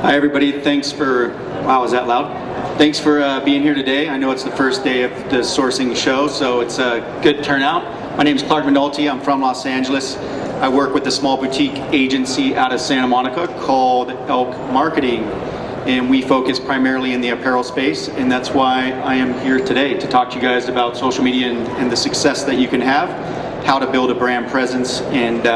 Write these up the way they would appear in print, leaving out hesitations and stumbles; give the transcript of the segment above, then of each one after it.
Hi everybody, thanks for, wow, is that loud? Thanks for being here today. I know it's the first day of the sourcing show, so it's a good turnout. My name is Clark Minolti, I'm from Los Angeles. I work with a small boutique agency out of Santa Monica called Elk Marketing, and we focus primarily in the apparel space, and that's why I am here today to talk to you guys about social media and the success that you can have, how to build a brand presence, and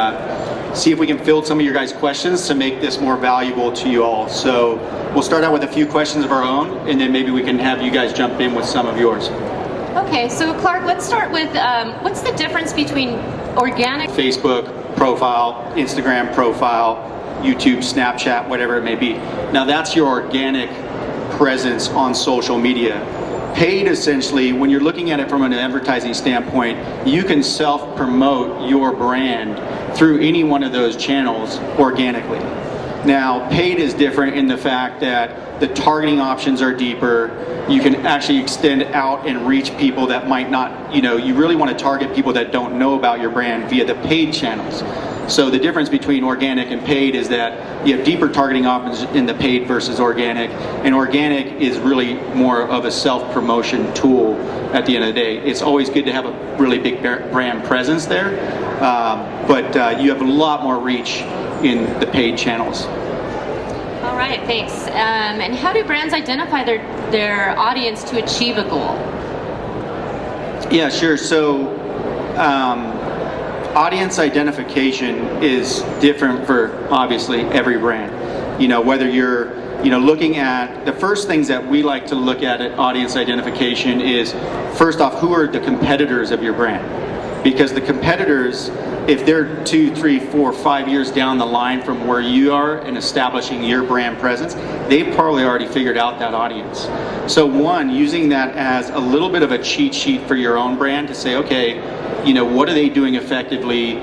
see if we can field some of your guys' questions to make this more valuable to you all. So we'll start out with a few questions of our own, and then maybe we can have you guys jump in with some of yours. Okay, so Clark, let's start with what's the difference between organic Facebook profile, Instagram profile, YouTube, Snapchat, whatever it may be. Now that's your organic presence on social media. Paid, essentially, when you're looking at it from an advertising standpoint, you can self-promote your brand through any one of those channels organically. Now, paid is different in the fact that the targeting options are deeper. You can actually extend out and reach people that might not, you really want to target people that don't know about your brand via the paid channels. So the difference between organic and paid is that you have deeper targeting options in the paid versus organic, and organic is really more of a self-promotion tool at the end of the day. It's always good to have a really big brand presence there, but you have a lot more reach in the paid channels. All right, thanks. And how do brands identify their audience to achieve a goal? Yeah, sure. So audience identification is different for obviously every brand. Whether you're looking at the first things that we like to look at audience identification is, first off, who are the competitors of your brand? Because the competitors, if they're 2, 3, 4, 5 years down the line from where you are in establishing your brand presence, they've probably already figured out that audience. So one, using that as a little bit of a cheat sheet for your own brand to say, okay, what are they doing effectively?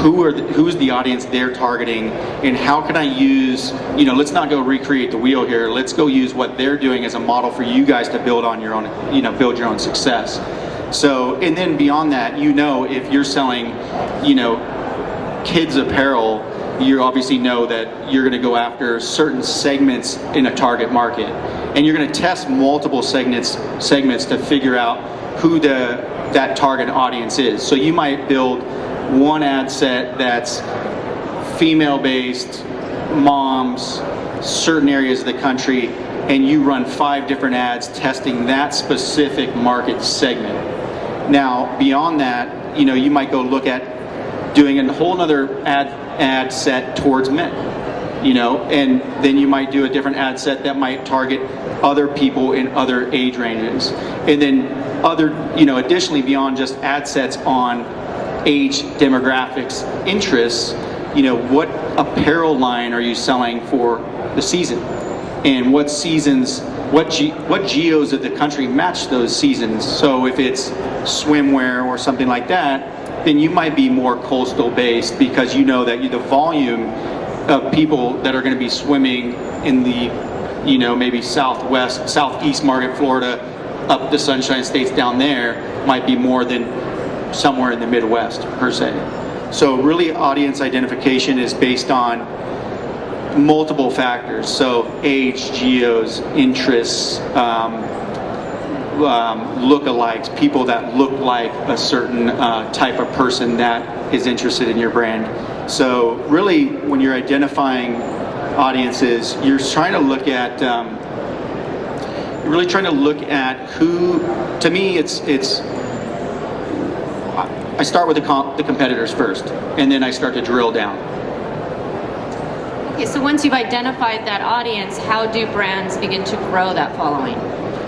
Who's the audience they're targeting, and how can I use, let's not go recreate the wheel here. Let's go use what they're doing as a model for you guys to build on your own, build your own success. So, and then beyond that, if you're selling, kids apparel, you obviously know that you're going to go after certain segments in a target market, and you're going to test multiple segments to figure out who that target audience is. So you might build one ad set that's female-based, moms, certain areas of the country, and you run 5 different ads testing that specific market segment. Now, beyond that, you might go look at doing a whole other ad set towards men, and then you might do a different ad set that might target other people in other age ranges. And then additionally, beyond just ad sets on age, demographics, interests, what apparel line are you selling for the season? And what seasons, what geos of the country match those seasons? So if it's swimwear or something like that, then you might be more coastal based, because that the volume of people that are going to be swimming in the, maybe southeast market, Florida, up the Sunshine States down there, might be more than somewhere in the Midwest per se. So really, audience identification is based on multiple factors. So age, geos, interests, lookalikes, people that look like a certain type of person that is interested in your brand. So really, when you're identifying audiences, you're trying to look at who. To me, I start with the competitors first, and then I start to drill down. Okay, so once you've identified that audience, how do brands begin to grow that following?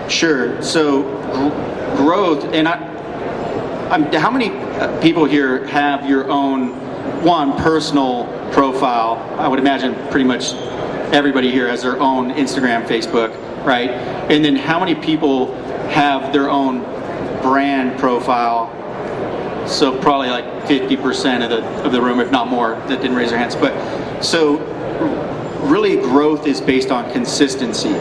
Sure. So growth, and how many people here have your own personal profile? I would imagine pretty much everybody here has their own Instagram, Facebook, right? And then how many people have their own brand profile? So probably like 50% of the room, if not more, that didn't raise their hands. But so really, growth is based on consistency.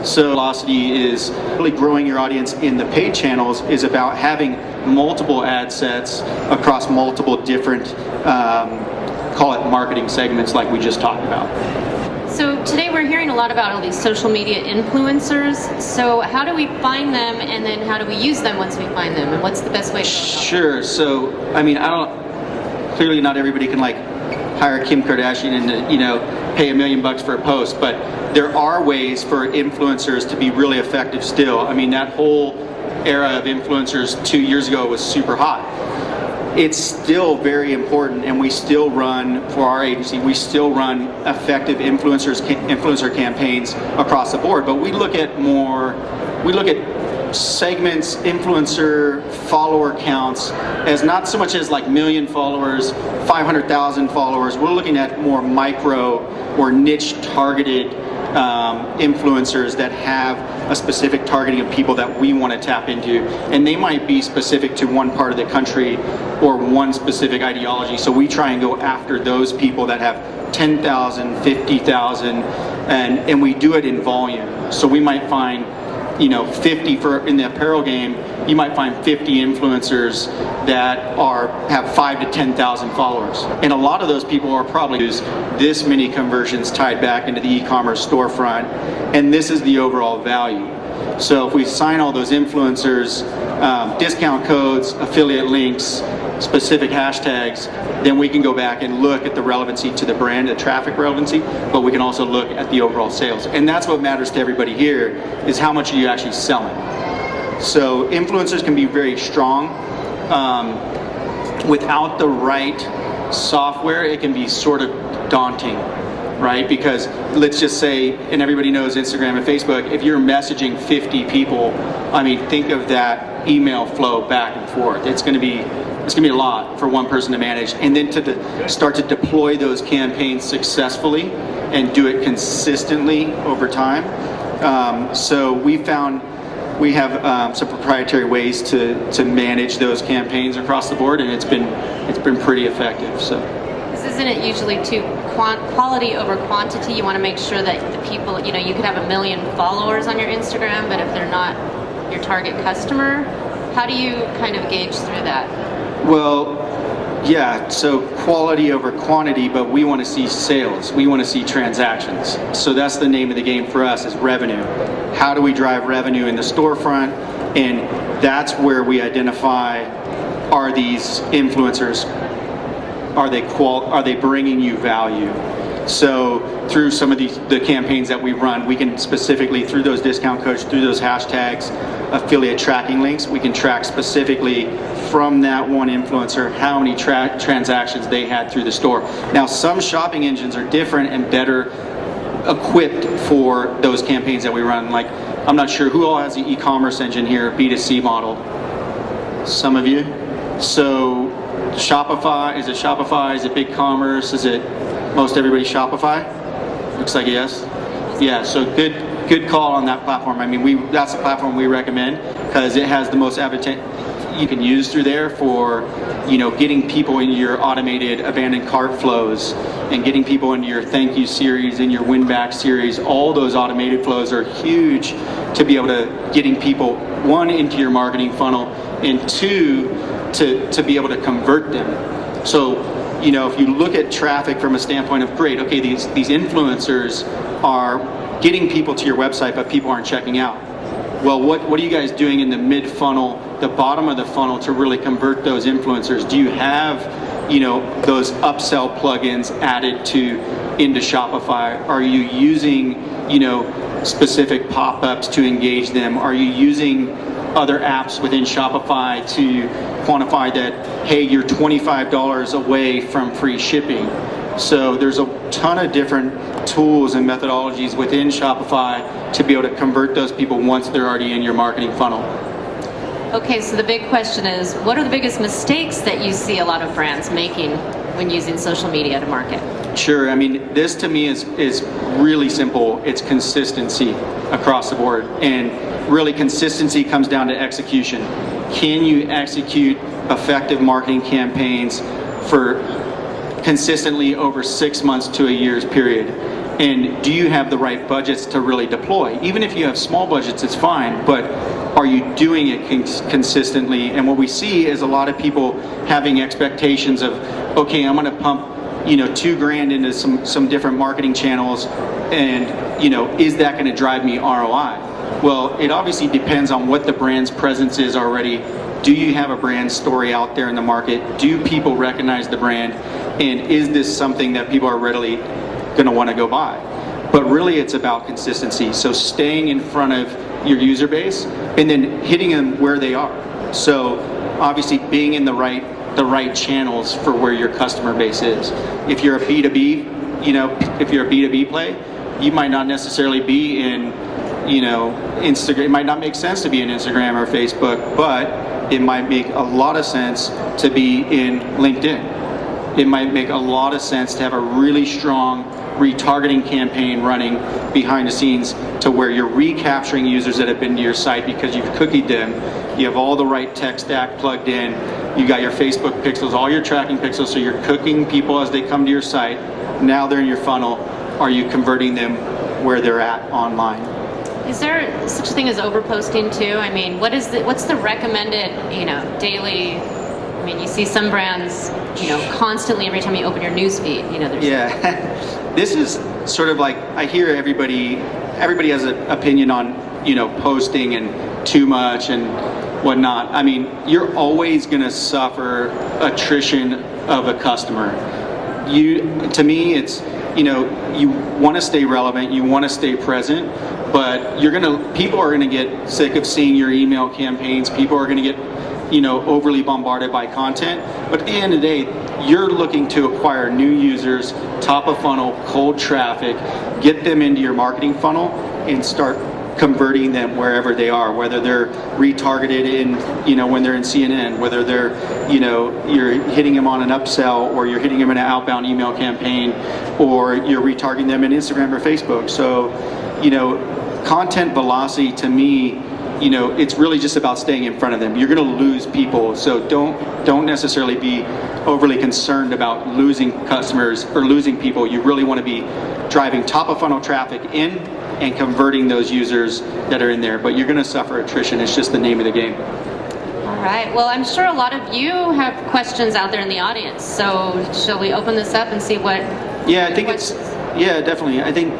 So velocity is really growing your audience in the paid channels is about having multiple ad sets across multiple different, call it marketing segments like we just talked about. So today we're hearing a lot about all these social media influencers. So how do we find them, and then how do we use them once we find them, and what's the best way to go about it? Sure. So, I mean, clearly not everybody can like hire Kim Kardashian and, pay $1 million for a post, but there are ways for influencers to be really effective still. I mean, that whole era of influencers 2 years ago was super hot. It's still very important, and we still run, for our agency, we still run effective influencer campaigns across the board, but we look at segments, influencer follower counts as not so much as like million followers, 500,000 followers. We're looking at more micro or niche targeted influencers that have a specific targeting of people that we want to tap into, and they might be specific to one part of the country or one specific ideology. So we try and go after those people that have 10,000, 50,000, and we do it in volume. So we might find 50 in the apparel game. You might find 50 influencers that have 5 to 10,000 followers, and a lot of those people are probably use this many conversions tied back into the e-commerce storefront, and this is the overall value. So if we sign all those influencers, discount codes, affiliate links, specific hashtags, then we can go back and look at the relevancy to the brand, the traffic relevancy, but we can also look at the overall sales. And that's what matters to everybody here, is how much are you actually selling. So influencers can be very strong. Without the right software, it can be sort of daunting, right? Because let's just say, and everybody knows Instagram and Facebook, if you're messaging 50 people, I mean, think of that email flow back and forth. It's going to be a lot for one person to manage, and then to start to deploy those campaigns successfully and do it consistently over time. So we found we have some proprietary ways to manage those campaigns across the board, and it's been pretty effective. So. Isn't it usually too quality over quantity? You want to make sure that the people, you could have 1 million followers on your Instagram, but if they're not your target customer, how do you kind of gauge through that? Well, yeah, so quality over quantity, but we want to see sales. We want to see transactions. So that's the name of the game for us, is revenue. How do we drive revenue in the storefront? And that's where we identify, are these influencers, are they bringing you value? So through some of the campaigns that we run, we can specifically, through those discount codes, through those hashtags, affiliate tracking links, we can track specifically from that one influencer how many transactions they had through the store. Now, some shopping engines are different and better equipped for those campaigns that we run. Like, I'm not sure who all has the e-commerce engine here, B2C model. Some of you. So Shopify, is it BigCommerce? Is it most everybody Shopify? Looks like yes. Yeah, so good call on that platform. I mean, that's the platform we recommend because it has the most you can use through there for, getting people in your automated abandoned cart flows and getting people into your thank you series and your win back series. All those automated flows are huge to be able to getting people, one, into your marketing funnel, and two, to be able to convert them. So, if you look at traffic from a standpoint of, great, okay, these influencers are getting people to your website, but people aren't checking out. Well, what are you guys doing in the mid-funnel, the bottom of the funnel, to really convert those influencers? Do you have, those upsell plugins added into Shopify? Are you using, specific pop-ups to engage them? Are you using other apps within Shopify to quantify that, hey, you're $25 away from free shipping? So there's a ton of different tools and methodologies within Shopify to be able to convert those people once they're already in your marketing funnel. Okay, so the big question is, what are the biggest mistakes that you see a lot of brands making when using social media to market? Sure. I mean, this to me is really simple. It's consistency across the board. And really, consistency comes down to execution. Can you execute effective marketing campaigns for consistently over 6 months to a year's period? And do you have the right budgets to really deploy? Even if you have small budgets, it's fine, but are you doing it consistently? And what we see is a lot of people having expectations of, okay, I'm going to pump $2,000 into some different marketing channels, and is that going to drive me ROI? Well, it obviously depends on what the brand's presence is already. Do you have a brand story out there in the market? Do people recognize the brand? And is this something that people are readily going to want to go buy? But really, it's about consistency. So staying in front of your user base and then hitting them where they are. So obviously being in the right channels for where your customer base is. If you're a B2B, if you're a B2B play, you might not necessarily be in Instagram. It might not make sense to be in Instagram or Facebook, but it might make a lot of sense to be in LinkedIn. It might make a lot of sense to have a really strong retargeting campaign running behind the scenes to where you're recapturing users that have been to your site because you've cookied them. You have all the right tech stack plugged in. You got your Facebook pixels, all your tracking pixels, so you're cooking people as they come to your site. Now they're in your funnel. Are you converting them where they're at online? Is there such a thing as overposting too? I mean, what's the recommended, daily? I mean, you see some brands, constantly every time you open your newsfeed, there's. Yeah, this is sort of like, I hear everybody has an opinion on, posting and too much and whatnot. I mean, you're always going to suffer attrition of a customer. To me, it's, you want to stay relevant, you want to stay present, but people are going to get sick of seeing your email campaigns. People are going to get, overly bombarded by content. But at the end of the day, you're looking to acquire new users, top of funnel, cold traffic, get them into your marketing funnel and start converting them wherever they are, whether they're retargeted in, when they're in CNN, whether they're, you're hitting them on an upsell, or you're hitting them in an outbound email campaign, or you're retargeting them in Instagram or Facebook. So, content velocity to me, it's really just about staying in front of them. You're going to lose people, so don't necessarily be overly concerned about losing customers or losing people. You really want to be driving top of funnel traffic in and converting those users that are in there. But you're going to suffer attrition. It's just the name of the game. All right. Well, I'm sure a lot of you have questions out there in the audience. So shall we open this up and see what? Yeah, I think yeah, definitely. I think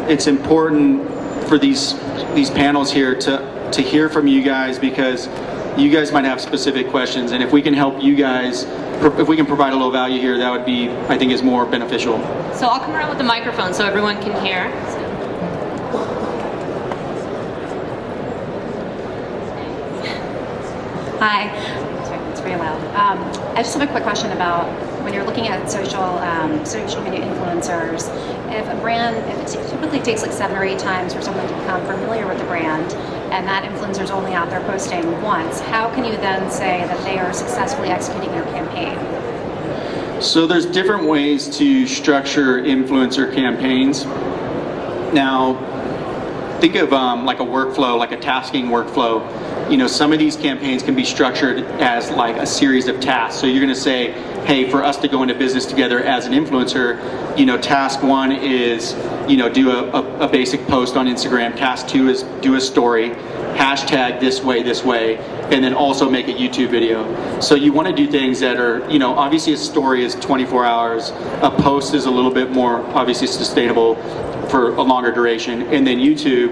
it's important for these panels here to hear from you guys, because you guys might have specific questions, and if we can help you guys, if we can provide a little value here, that would be, I think, is more beneficial. So I'll come around with the microphone so everyone can hear. Hi. Sorry, it's very loud. I just have a quick question about when you're looking at social media influencers. If a brand, if it typically takes like 7 or 8 times for someone to become familiar with the brand, and that influencer's only out there posting once, how can you then say that they are successfully executing their campaign? So there's different ways to structure influencer campaigns. Now, think of like a workflow, like a tasking workflow. Some of these campaigns can be structured as like a series of tasks. So you're going to say, hey, for us to go into business together as an influencer, task 1 is, do a basic post on Instagram. Task 2 is do a story, hashtag this way, and then also make a YouTube video. So you want to do things that are, obviously a story is 24 hours. A post is a little bit more obviously sustainable for a longer duration, and then YouTube,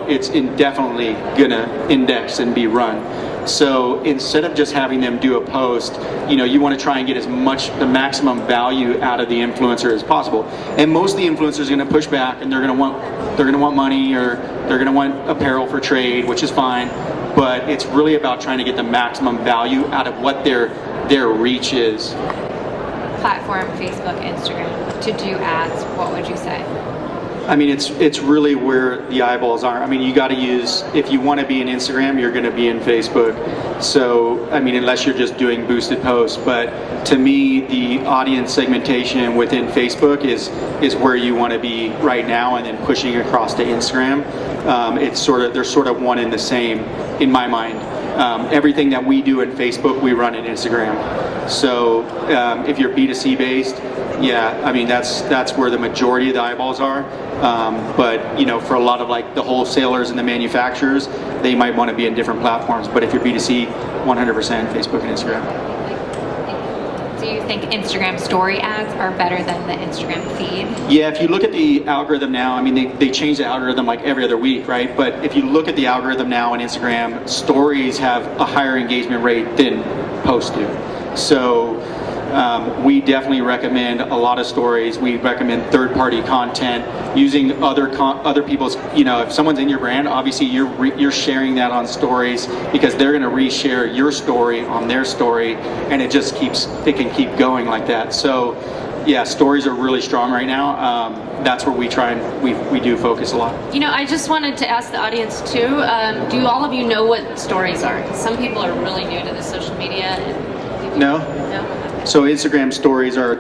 it's indefinitely gonna index and be run. So instead of just having them do a post, you want to try and get the maximum value out of the influencer as possible. And most of the influencers are going to push back, and they're going to want money, or they're going to want apparel for trade, which is fine. But it's really about trying to get the maximum value out of what their reach is. Platform, Facebook, Instagram, to do ads, what would you say? I mean, it's really where the eyeballs are. I mean, you got to use, if you want to be in Instagram, you're going to be in Facebook. So, I mean, unless you're just doing boosted posts. But to me, the audience segmentation within Facebook is where you want to be right now, and then pushing across to Instagram. They're sort of one and the same in my mind. Everything that we do in Facebook, we run in Instagram. So if you're B2C based, yeah, I mean, that's where the majority of the eyeballs are. But for a lot of like the wholesalers and the manufacturers, they might want to be in different platforms. But if you're B2C, 100% Facebook and Instagram. Do you think Instagram story ads are better than the Instagram feed? Yeah, if you look at the algorithm now, I mean, they change the algorithm like every other week, right? But if you look at the algorithm now on Instagram, stories have a higher engagement rate than posts do. So we definitely recommend a lot of stories. We recommend third-party content, using other people's, if someone's in your brand, obviously you're sharing that on stories because they're going to reshare your story on their story, and it can keep going like that. So yeah, stories are really strong right now. That's where we try and we do focus a lot. I just wanted to ask the audience too, do all of you know what stories are? 'Cause some people are really new to the social media. No? No? So Instagram stories you're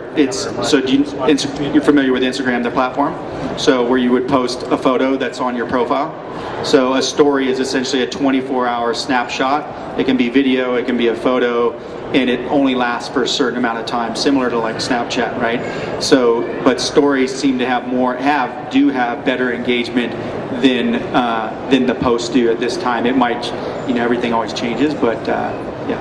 familiar with Instagram, the platform? So where you would post a photo that's on your profile. So a story is essentially a 24-hour snapshot. It can be video, it can be a photo, and it only lasts for a certain amount of time, similar to like Snapchat, right? So, but stories seem to do have better engagement than the posts do at this time. It might, everything always changes, but yeah.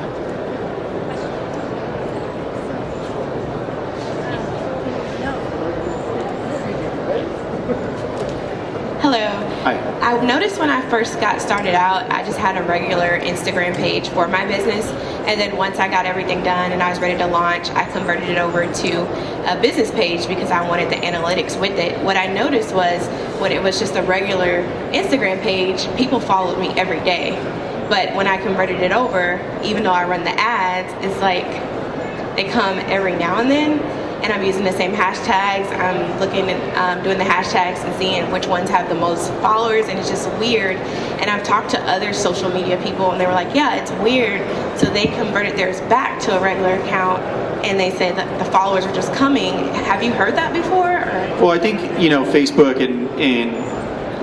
Hello. Hi. I noticed when I first got started out, I just had a regular Instagram page for my business. And then once I got everything done and I was ready to launch, I converted it over to a business page because I wanted the analytics with it. What I noticed was when it was just a regular Instagram page, people followed me every day. But when I converted it over, even though I run the ads, it's like they come every now and then. And I'm using the same hashtags. I'm looking at doing the hashtags and seeing which ones have the most followers, and it's just weird. And I've talked to other social media people, and they were like, yeah, it's weird. So they converted theirs back to a regular account, and they said that the followers are just coming. Have you heard that before? Or? Well, I think, Facebook and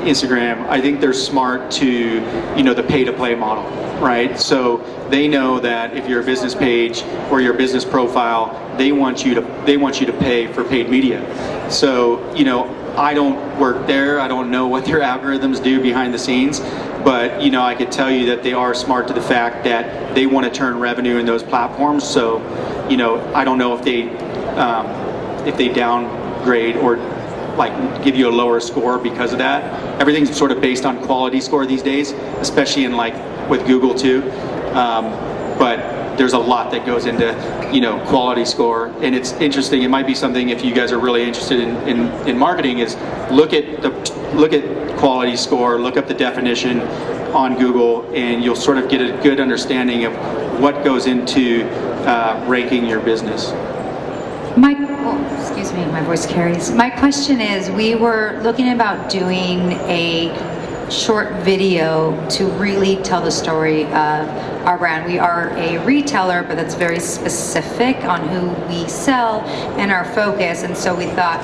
Instagram, I think they're smart to, the pay-to-play model, right? So they know that if you're a business page or your business profile, they want you to pay for paid media. So, I don't work there. I don't know what their algorithms do behind the scenes, but I could tell you that they are smart to the fact that they want to turn revenue in those platforms. So, I don't know if they downgrade or like give you a lower score because of that. Everything's sort of based on quality score these days, especially in like with Google too. But there's a lot that goes into quality score, and it's interesting. It might be something if you guys are really interested in marketing is look at quality score, look up the definition on Google, and you'll sort of get a good understanding of what goes into ranking your business. Excuse me, my voice carries. My question is, we were looking about doing a short video to really tell the story of our brand. We are a retailer, but that's very specific on who we sell and our focus. And so we thought,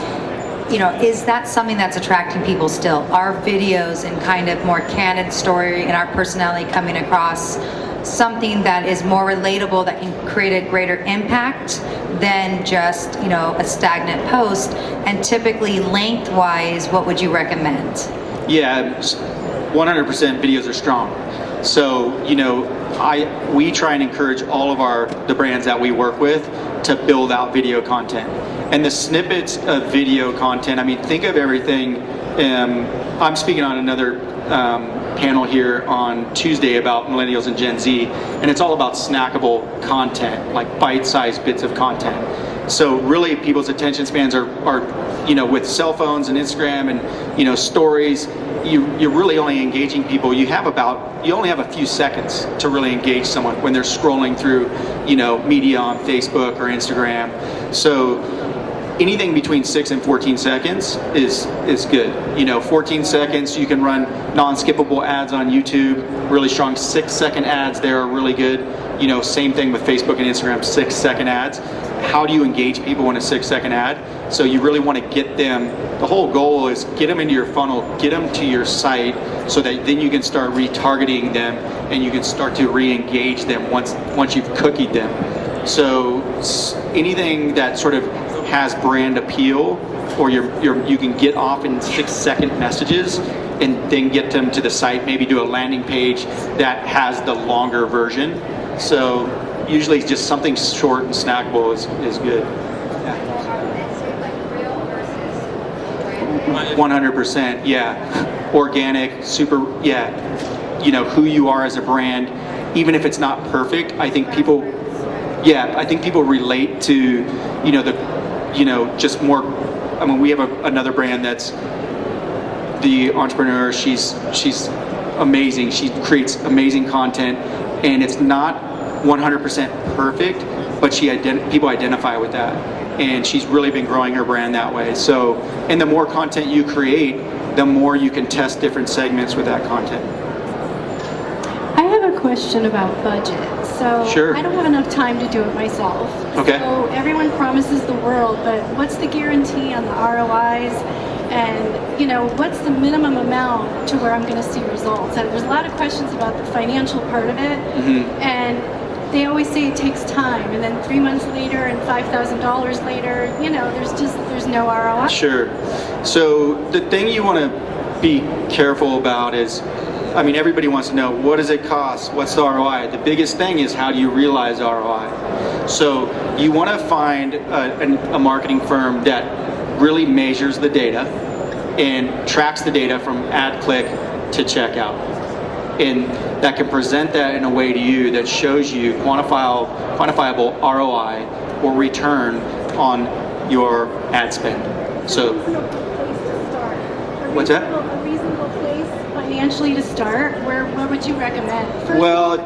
is that something that's attracting people still? Our videos and kind of more candid story and our personality coming across something that is more relatable, that can create a greater impact than just, a stagnant post? And typically lengthwise, what would you recommend? Yeah, 100% videos are strong. So, we try and encourage all of the brands that we work with to build out video content. And the snippets of video content, I mean, think of everything. I'm speaking on another panel here on Tuesday about millennials and Gen Z, and it's all about snackable content, like bite-sized bits of content. So really people's attention spans are with cell phones and Instagram and stories, you're really only engaging people. You only have a few seconds to really engage someone when they're scrolling through media on Facebook or Instagram. So anything between 6 and 14 seconds is good. 14 seconds, you can run non-skippable ads on YouTube. Really strong 6-second ads there are really good. Same thing with Facebook and Instagram, 6-second ads. How do you engage people in a 6-second ad? So you really want to get them, the whole goal is get them into your funnel, get them to your site so that then you can start retargeting them and you can start to re-engage them once you've cookied them. So anything that sort of has brand appeal, or you can get off in 6-second messages and then get them to the site, maybe do a landing page that has the longer version. So usually just something short and snackable is good. 100%, yeah. Organic, super, yeah. You know, who you are as a brand, even if it's not perfect, I think people relate to, you know, just more, I mean, we have another brand that's the entrepreneur, she's amazing. She creates amazing content, and it's not 100% perfect, but people identify with that. And she's really been growing her brand that way. So, and the more content you create, the more you can test different segments with that content. I have a question about budget. So Sure. I don't have enough time to do it myself. Okay. So everyone promises the world, but what's the guarantee on the ROIs? And, you know, what's the minimum amount to where I'm going to see results? And there's a lot of questions about the financial part of it. And they always say it takes time. And then 3 months later and $5,000 later, you know, there's no ROI. Sure. So the thing you want to be careful about is, I mean, everybody wants to know, what does it cost? What's the ROI? The biggest thing is, how do you realize ROI? So you want to find a marketing firm that really measures the data and tracks the data from ad click to checkout. And that can present that in a way to you that shows you quantifiable ROI or return on your ad spend. So, what's that? A reasonable place financially to start. Where would you recommend? First, Well,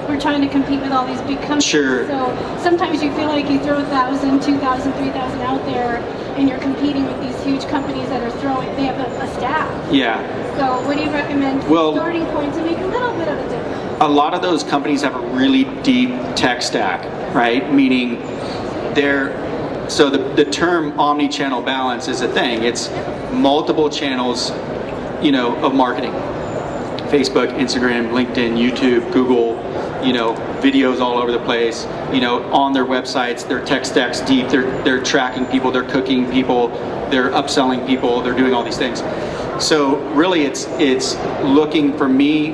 we're trying to compete with all these big companies. Sure. So sometimes you feel like you throw 1,000, 2,000, 3,000 out there, and you're competing with these huge companies that are they have a staff. Yeah. So what do you recommend for Well, starting point to make a little bit of a difference? A lot of those companies have a really deep tech stack, right? Meaning so the term omni-channel balance is a thing. It's multiple channels, you know, of marketing. Facebook, Instagram, LinkedIn, YouTube, Google, you know, videos all over the place, you know, on their websites, their tech stack's deep, they're tracking people, they're cooking people, they're upselling people, they're doing all these things. So really it's looking, for me,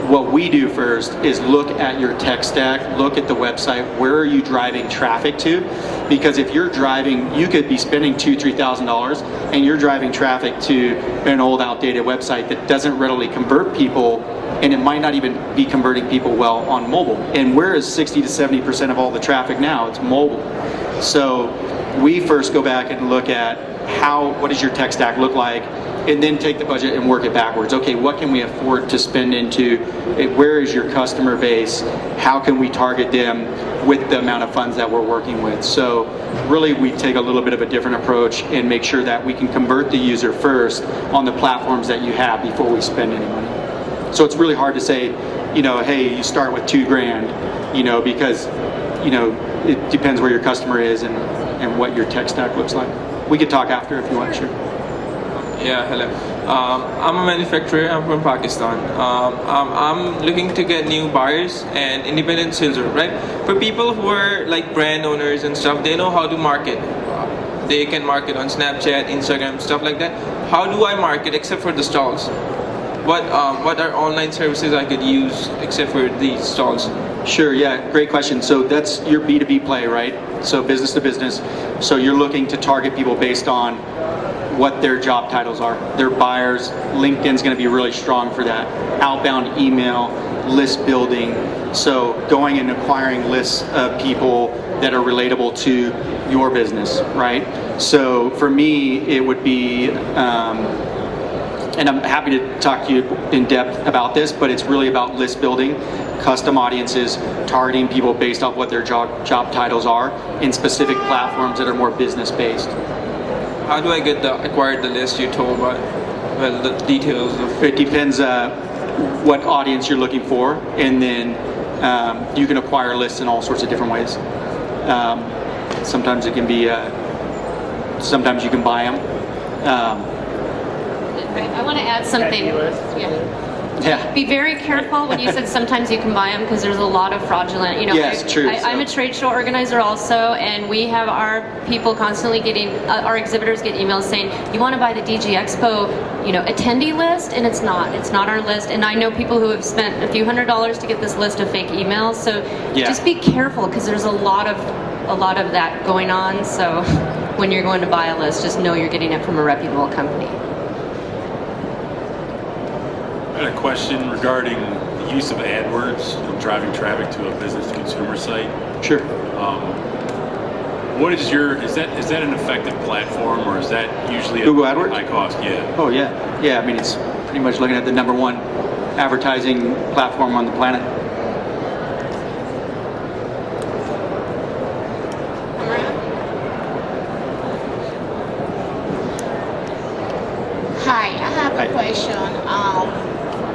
what we do first is look at your tech stack, look at the website, where are you driving traffic to? Because if you're driving, you could be spending $2,000-$3,000 and you're driving traffic to an old outdated website that doesn't readily convert people, and it might not even be converting people well on mobile. And where is 60 to 70% of all the traffic now? It's mobile. So we first go back and look at what does your tech stack look like, and then take the budget and work it backwards. Okay, what can we afford to spend into? Where is your customer base? How can we target them with the amount of funds that we're working with? So really we take a little bit of a different approach and make sure that we can convert the user first on the platforms that you have before we spend any money. So it's really hard to say, you know, hey, you start with $2,000, you know, because, you know, it depends where your customer is and what your tech stack looks like. We could talk after if you want, sure. Yeah, hello. I'm a manufacturer. I'm from Pakistan. I'm looking to get new buyers and independent sales, right? For people who are like brand owners and stuff, they know how to market. They can market on Snapchat, Instagram, stuff like that. How do I market except for the stalls? What are online services I could use except for these stalls? Sure, yeah, great question. So that's your B2B play, right? So business to business. So you're looking to target people based on what their job titles are. Their buyers. LinkedIn's going to be really strong for that. Outbound email, list building. So going and acquiring lists of people that are relatable to your business, right? So for me, it would be, and I'm happy to talk to you in depth about this, but it's really about list building, custom audiences, targeting people based off what their job titles are in specific platforms that are more business based. How do I acquire the list you told about? Well, the details of it depends what audience you're looking for, and then you can acquire lists in all sorts of different ways. Sometimes it can be, sometimes you can buy them. I want to add something. Yeah. Yeah. Be very careful when you said sometimes you can buy them, because there's a lot of fraudulent, Yes, true. I'm a trade show organizer also, and we have our people constantly getting, our exhibitors get emails saying, you want to buy the DG Expo, attendee list, and it's not our list. And I know people who have spent a few $100s to get this list of fake emails, so Yeah. just be careful, because there's a lot of that going on. So when you're going to buy a list, just know you're getting it from a reputable company. I had a question regarding the use of AdWords and driving traffic to a business-to-consumer site. Sure. What is is that an effective platform, or is that usually a Google AdWords? high cost? Yeah. Oh yeah, yeah. I mean, it's pretty much looking at the #1 advertising platform on the planet. Hi, I have Hi. a question.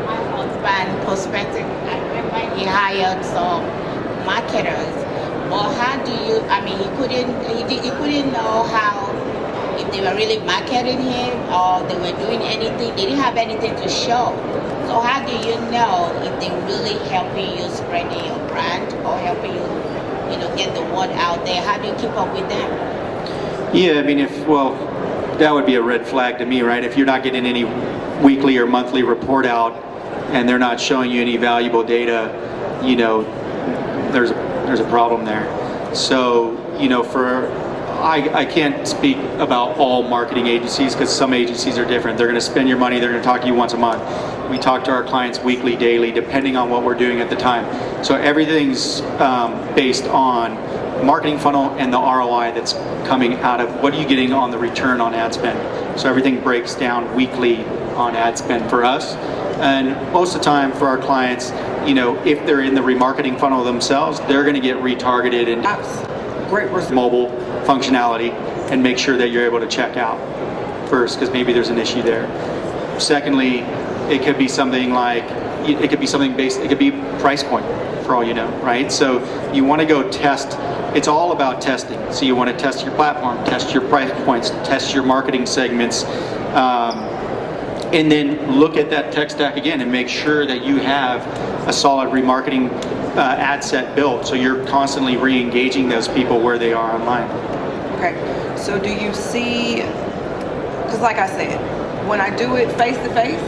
My husband prospected. I remember he hired some marketers. But how do you? I mean, he couldn't know how, if they were really marketing him or they were doing anything. They didn't have anything to show. So how do you know if they're really helping you spreading your brand or helping you, get the word out there? How do you keep up with them? Yeah, I mean, that would be a red flag to me, right? If you're not getting any weekly or monthly report out and they're not showing you any valuable data, there's a problem there. So, I can't speak about all marketing agencies, because some agencies are different. They're going to spend your money, they're going to talk to you once a month. We talk to our clients weekly, daily, depending on what we're doing at the time. So everything's based on marketing funnel and the ROI that's coming out of what are you getting on the return on ad spend. So everything breaks down weekly on ad spend for us. And most of the time for our clients, if they're in the remarketing funnel themselves, they're going to get retargeted and Great mobile functionality and make sure that you're able to check out first, because maybe there's an issue there. Secondly, it could be something based, it could be price point for all you know, right? So you want to go test. It's all about testing. So you want to test your platform, test your price points, test your marketing segments, and then look at that tech stack again and make sure that you have a solid remarketing ad set built, so you're constantly re-engaging those people where they are online. Okay, so do you see, because like I said, when I do it face to face,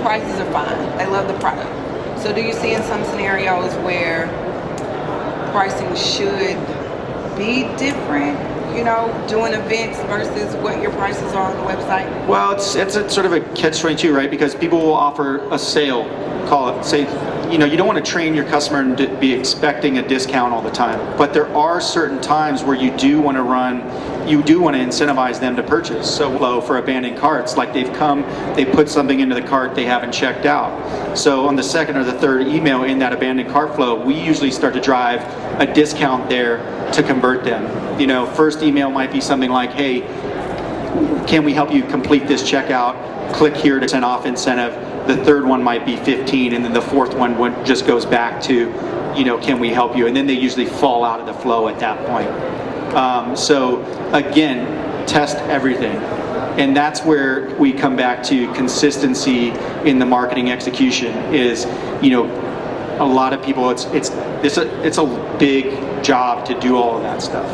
prices are fine. They love the product. So do you see in some scenarios where pricing should be different, doing events versus what your prices are on the website? Well, it's a sort of a catch-22, right? Because people will offer a sale, you don't want to train your customer and be expecting a discount all the time. But there are certain times where you do want to incentivize them to purchase. So for abandoned carts, like they put something into the cart they haven't checked out. So on the second or the third email in that abandoned cart flow, we usually start to drive a discount there to convert them. First email might be something like, hey, can we help you complete this checkout? Click here to send off incentive. The third one might be 15, and then the fourth one just goes back to, can we help you? And then they usually fall out of the flow at that point. So again, test everything. And that's where we come back to consistency in the marketing execution is, a lot of people, it's a big job to do all of that stuff,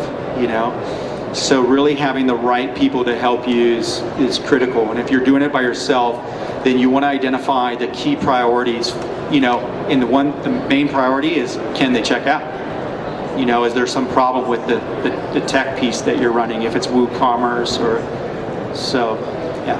So really having the right people to help you is critical. And if you're doing it by yourself, then you want to identify the key priorities, and the main priority is, can they check out? Is there some problem with the tech piece that you're running, if it's WooCommerce or so, yeah.